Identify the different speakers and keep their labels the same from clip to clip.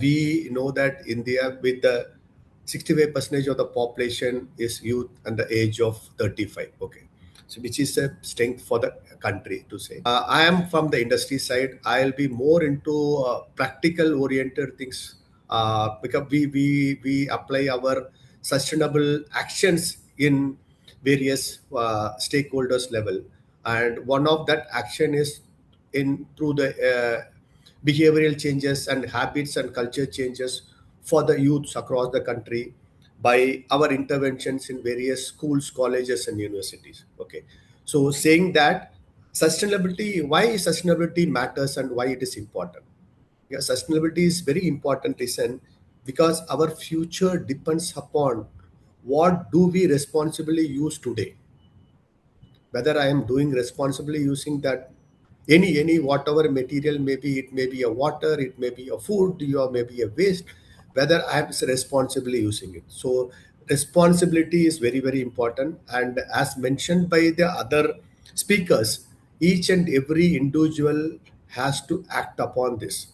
Speaker 1: We know that India, with the 65% of the population is youth under the age of 35. Okay, so which is a strength for the country to say. I am from the industry side. I'll be more into practical oriented things, because we apply our sustainable actions in various stakeholders level, and one of that action is in through the behavioral changes and habits and culture changes for the youths across the country by our interventions in various schools, colleges, and universities. Okay, so saying that sustainability, why sustainability matters and why it is important. Yeah, sustainability is very important reason because our future depends upon what do we responsibly use today, whether I am doing responsibly using that any whatever material, maybe it may be a water, it may be a food, or maybe a waste, whether I am responsibly using it. So responsibility is very important, and as mentioned by the other speakers, each and every individual has to act upon this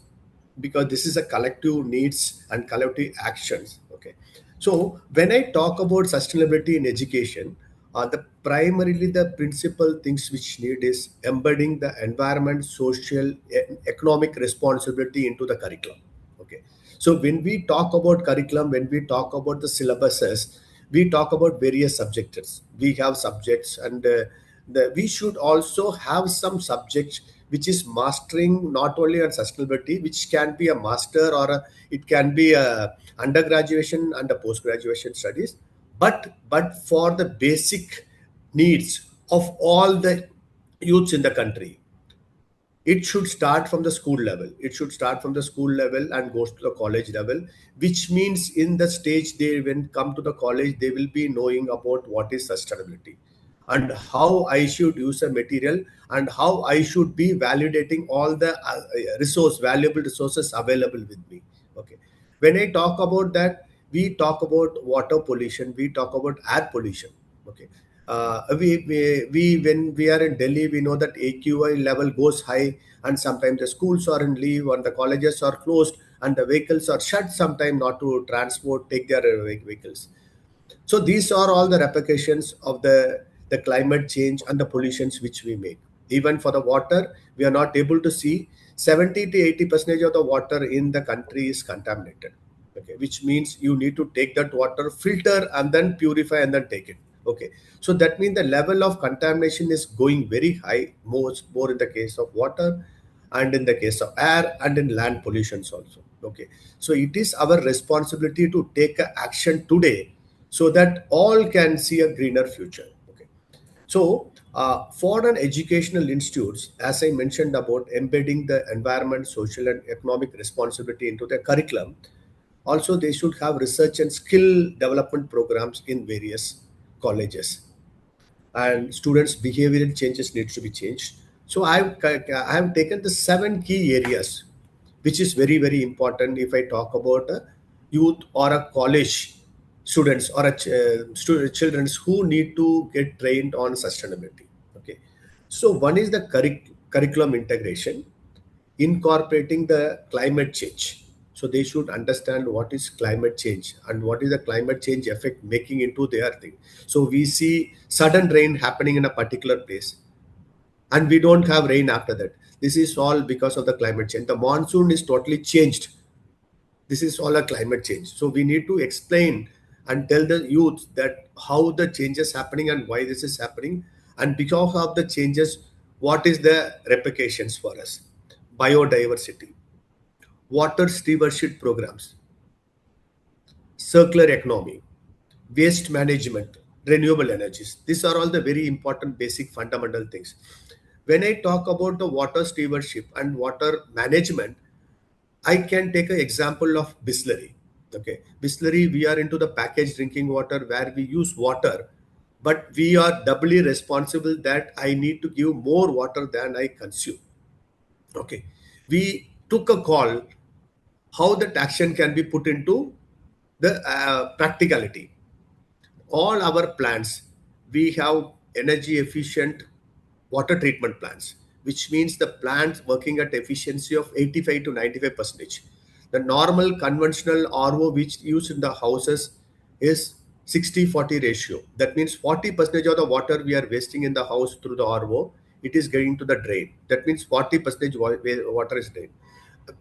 Speaker 1: because this is a collective needs and collective actions. Okay, so when I talk about sustainability in education, the primarily the principal things which need is embedding the environment, social, economic responsibility into the curriculum. Okay, so when we talk about curriculum, when we talk about the syllabuses, we talk about various subjects. We have subjects, and we should also have some subjects which is mastering not only on sustainability, which can be a master or it can be a undergraduation and a post graduation studies, but for the basic needs of all the youths in the country. It should start from the school level. It should start from the school level and goes to the college level, which means in the stage they when come to the college, they will be knowing about what is sustainability and how I should use a material and how I should be validating all the valuable resources available with me. Okay, when I talk about that, we talk about water pollution, we talk about air pollution. Okay, we when we are in Delhi, we know that AQI level goes high, and sometimes the schools are in leave and the colleges are closed and the vehicles are shut sometime not to transport take their vehicles. So these are all the repercussions of the climate change and the pollutions which we make. Even for the water, we are not able to see 70 to 80% of the water in the country is contaminated. Okay, which means you need to take that water, filter, and then purify and then take it. Okay, so that means the level of contamination is going very high, more in the case of water and in the case of air and in land pollutions also. Okay, so it is our responsibility to take a action today so that all can see a greener future. Okay, so for an educational institutes, as I mentioned about embedding the environment, social and economic responsibility into their curriculum, also they should have research and skill development programs in various colleges, and students behavioral changes needs to be changed. So I have taken the 7 key areas which is very important if I talk about a youth or a college students or children who need to get trained on sustainability. Okay, so one is the curriculum integration, incorporating the climate change. So they should understand what is climate change and what is the climate change effect making into their thing. So we see sudden rain happening in a particular place and we don't have rain after that. This is all because of the climate change. The monsoon is totally changed. This is all a climate change. So we need to explain and tell the youth that how the changes happening and why this is happening, and because of the changes, what is the repercussions for us. Biodiversity, water stewardship programs, circular economy, waste management, renewable energies. These are all the very important basic fundamental things. When I talk about the water stewardship and water management, I can take an example of Bisleri. Okay, Bisleri, we are into the packaged drinking water where we use water, but we are doubly responsible that I need to give more water than I consume. Okay, we took a call how that action can be put into the practicality. All our plants, we have energy efficient water treatment plants, which means the plants working at efficiency of 85 to 95 percentage. The normal conventional RO which used in the houses is 60-40 ratio. That means 40% of the water we are wasting in the house through the RO, it is getting to the drain. That means 40% water is drained.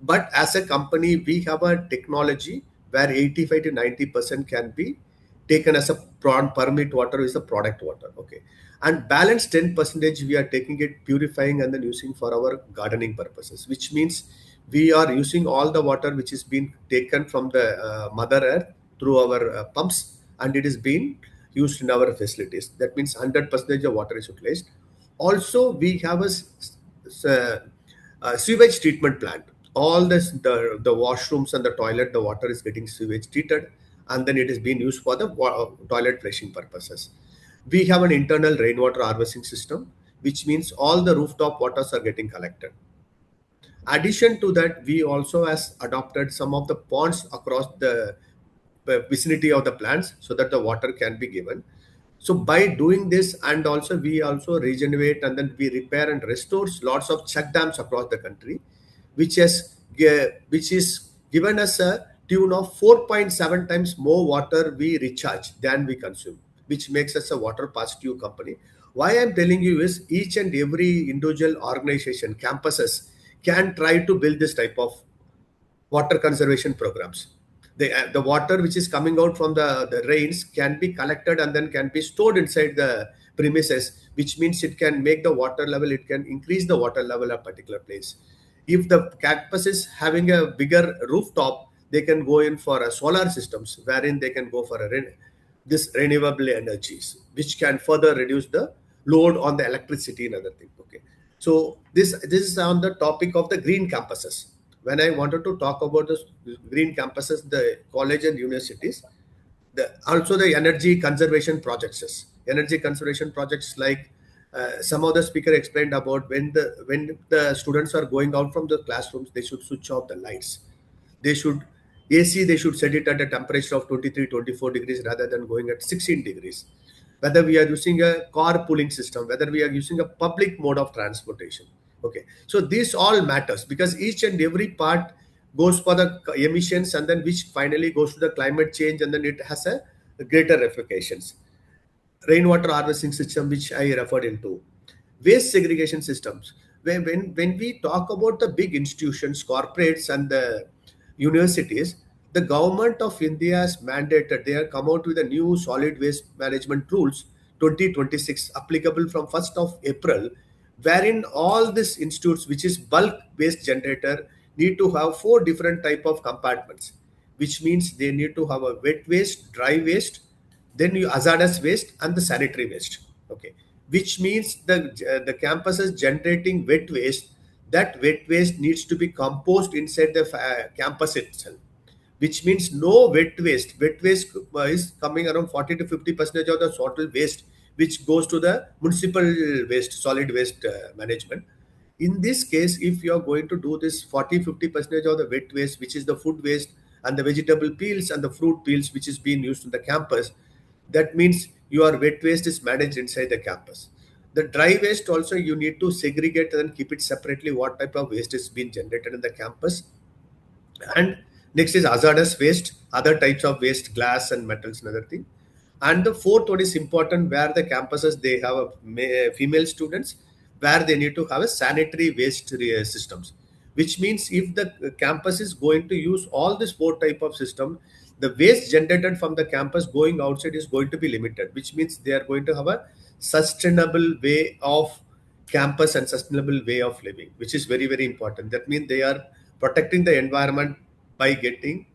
Speaker 1: But as a company, we have a technology where 85 to 90% can be taken as a permit water is a product water. Okay. And balance 10% we are taking it, purifying and then using for our gardening purposes, which means we are using all the water which is being taken from the mother earth through our pumps, and it is being used in our facilities. That means 100% of water is utilized. Also, we have a sewage treatment plant. All this, the washrooms and the toilet, the water is getting sewage treated, and then it is being used for the toilet flushing purposes. We have an internal rainwater harvesting system, which means all the rooftop waters are getting collected. Addition to that, we also has adopted some of the ponds across the vicinity of the plants so that the water can be given. So by doing this, and also we also regenerate and then we repair and restores lots of check dams across the country, which is given us a tune of 4.7 times more water we recharge than we consume, which makes us a water positive company. Why I'm telling you is each and every individual organization, campuses can try to build this type of water conservation programs. The water which is coming out from the rains can be collected and then can be stored inside the premises, which means it can make the water level, it can increase the water level at a particular place. If the campus is having a bigger rooftop, they can go in for a solar systems wherein they can go for this renewable energies, which can further reduce the load on the electricity and other things. Okay. So this is on the topic of the green campuses. When I wanted to talk about the green campuses, the college and universities, also the energy conservation projects. Energy conservation projects like some of the speaker explained about when the students are going out from the classrooms, they should switch off the lights. They should AC, they should set it at a temperature of 23, 24 degrees rather than going at 16 degrees. Whether we are using a carpooling system, whether we are using a public mode of transportation. Okay. So this all matters because each and every part goes for the emissions and then which finally goes to the climate change and then it has a greater ramifications. Rainwater harvesting system, which I referred into, waste segregation systems. When we talk about the big institutions, corporates, and the universities, the government of India has mandated, they have come out with a new solid waste management rules 2026 applicable from 1st of April, wherein all these institutes, which is bulk waste generator, need to have four different type of compartments, which means they need to have a wet waste, dry waste, then you hazardous waste and the sanitary waste. Okay. Which means the campus is generating wet waste. That wet waste needs to be composed inside the campus itself, which means no wet waste. Wet waste is coming around 40 to 50% of the total waste, which goes to the municipal waste, solid waste management. In this case, if you are going to do this 40-50% of the wet waste, which is the food waste and the vegetable peels and the fruit peels, which is being used in the campus, that means your wet waste is managed inside the campus. The dry waste also you need to segregate and keep it separately what type of waste is being generated in the campus. And next is hazardous waste, other types of waste, glass and metals and other thing. And the fourth one is important where the campuses they have female students where they need to have a sanitary waste systems, which means if the campus is going to use all this four type of system, the waste generated from the campus going outside is going to be limited, which means they are going to have a sustainable way of campus and sustainable way of living, which is very very important. That means they are protecting the environment by getting,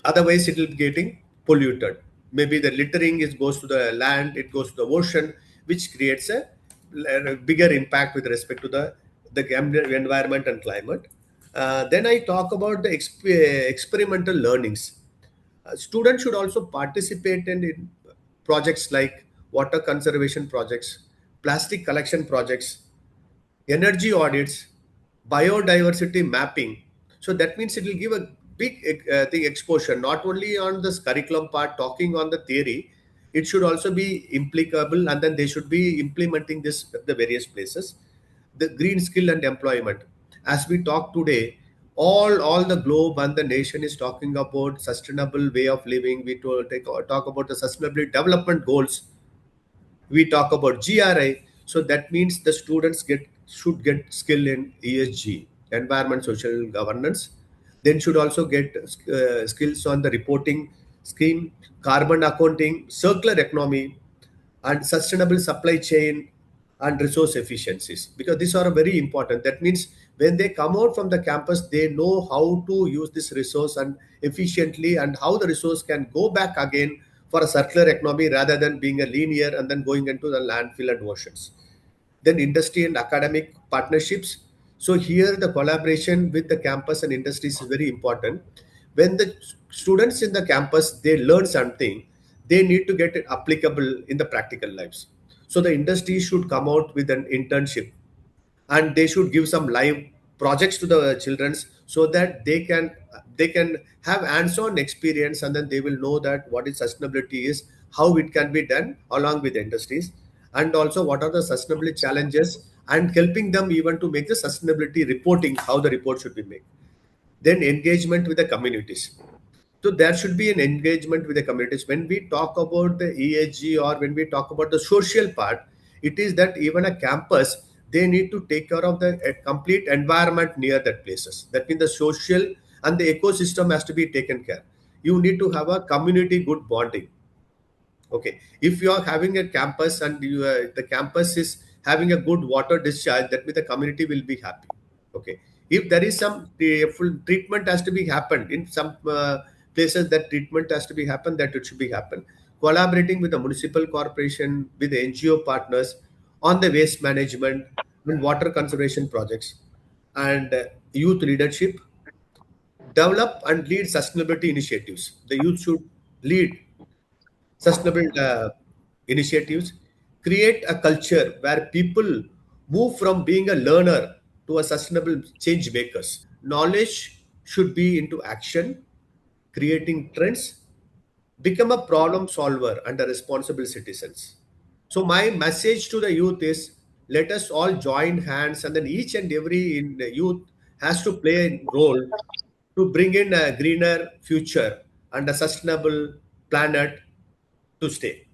Speaker 1: otherwise it will be getting polluted. Maybe the littering is goes to the land, it goes to the ocean, which creates a bigger impact with respect to the environment and climate. Then I talk about the experimental learnings. Students should also participate in projects like water conservation projects, plastic collection projects, energy audits, biodiversity mapping. So that means it will give a big thing exposure, not only on this curriculum part, talking on the theory, it should also be implicable and then they should be implementing this at the various places. The green skill and employment. As we talk today, all the globe and the nation is talking about sustainable way of living. We talk about the sustainability development goals. We talk about GRI. So that means the students should get skill in ESG, environment, social governance. Then should also get skills on the reporting scheme, carbon accounting, circular economy, and sustainable supply chain and resource efficiencies, because these are very important. That means when they come out from the campus, they know how to use this resource and efficiently, and how the resource can go back again for a circular economy rather than being a linear and then going into the landfill and oceans. Then industry and academic partnerships. So here the collaboration with the campus and industries is very important. When the students in the campus, they learn something, they need to get it applicable in the practical lives. So the industry should come out with an internship, and they should give some live projects to the childrens, so that they can have hands-on experience, and then they will know that what is sustainability is, how it can be done along with the industries, and also what are the sustainability challenges, and helping them even to make the sustainability reporting, how the report should be made. Then engagement with the communities. So there should be an engagement with the communities. When we talk about the ESG, or when we talk about the social part, it is that even a campus, they need to take care of the complete environment near that places. That means the social and the ecosystem has to be taken care. You need to have a community good bonding. Okay, if you are having a campus and the campus is having a good water discharge, that means the community will be happy. Okay, if there is some full treatment has to be happened in some places, that treatment has to be happened, that it should be happen. Collaborating with the municipal corporation, with the NGO partners on the waste management and water conservation projects, and youth leadership. Develop and lead sustainability initiatives. The youth should lead sustainable initiatives. Create a culture where people move from being a learner to a sustainable change makers. Knowledge should be into action, creating trends, become a problem solver and a responsible citizens. So my message to the youth is, let us all join hands, and then each and every in the youth has to play a role to bring in a greener future and a sustainable planet to stay.